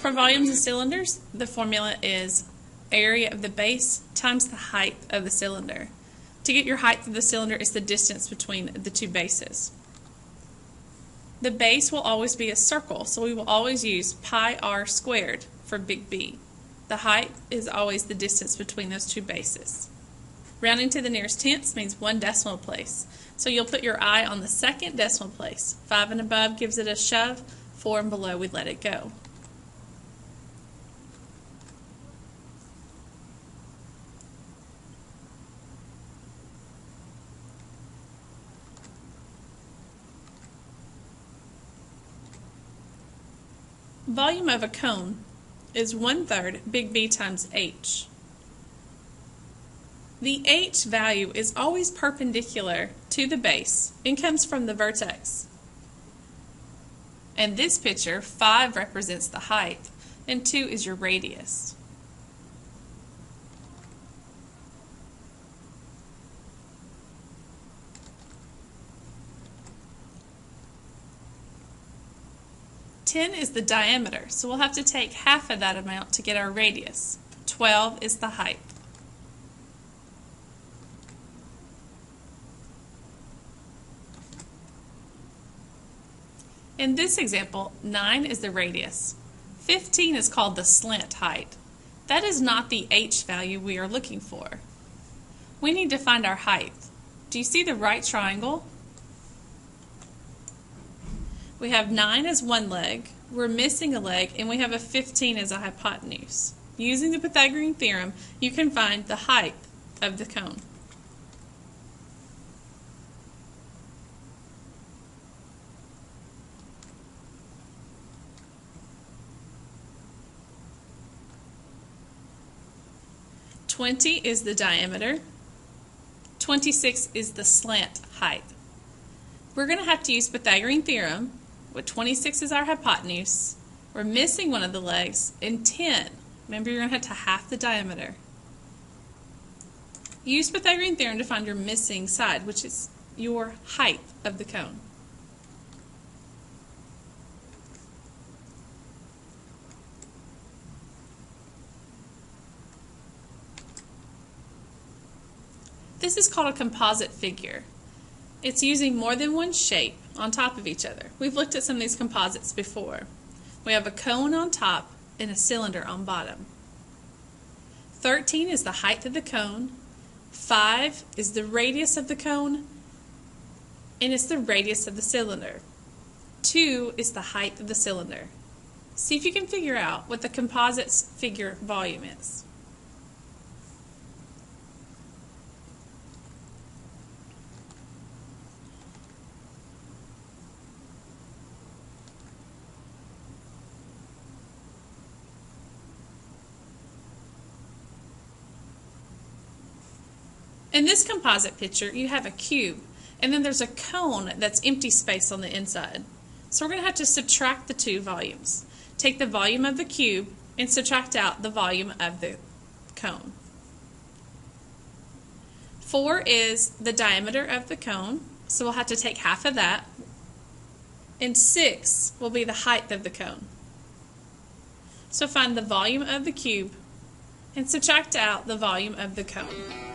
For volumes of cylinders, the formula is area of the base times the height of the cylinder. To get your height of the cylinder is the distance between the two bases. The base will always be a circle, so we will always use pi r squared for big B. The height is always the distance between those two bases. Rounding to the nearest tenths means 1 decimal place. So you'll put your I on the second decimal place. 5 and above gives it a shove, 4 and below we let it go. Volume of a cone is 1/3 big B times h. The h value is always perpendicular to the base and comes from the vertex. In this picture, 5 represents the height and 2 is your radius. Ten is the diameter, so we'll have to take half of that amount to get our radius. 12 is the height. In this example, 9 is the radius. 15 is called the slant height. That is not the h value we are looking for. We need to find our height. Do you see the right triangle? We have 9 as one leg, we're missing a leg, and we have a 15 as a hypotenuse. Using the Pythagorean theorem, you can find the height of the cone. "20 is the diameter, 26 is the slant height. We're going to have to use Pythagorean theorem. With 26 is our hypotenuse, we're missing one of the legs, and 10, remember you're going to have to half the diameter. Use Pythagorean theorem to find your missing side, which is your height of the cone. This is called a composite figure. It's using more than one shape on top of each other. We've looked at some of these composites before. We have a cone on top and a cylinder on bottom. 13 is the height of the cone, 5 is the radius of the cone, and it's the radius of the cylinder. 2 is the height of the cylinder. See if you can figure out what the composite's figure volume is. In this composite picture, you have a cube, and then there's a cone that's empty space on the inside. So we're going to have to subtract the two volumes. Take the volume of the cube and subtract out the volume of the cone. 4 is the diameter of the cone, so we'll have to take half of that. And 6 will be the height of the cone. So find the volume of the cube and subtract out the volume of the cone.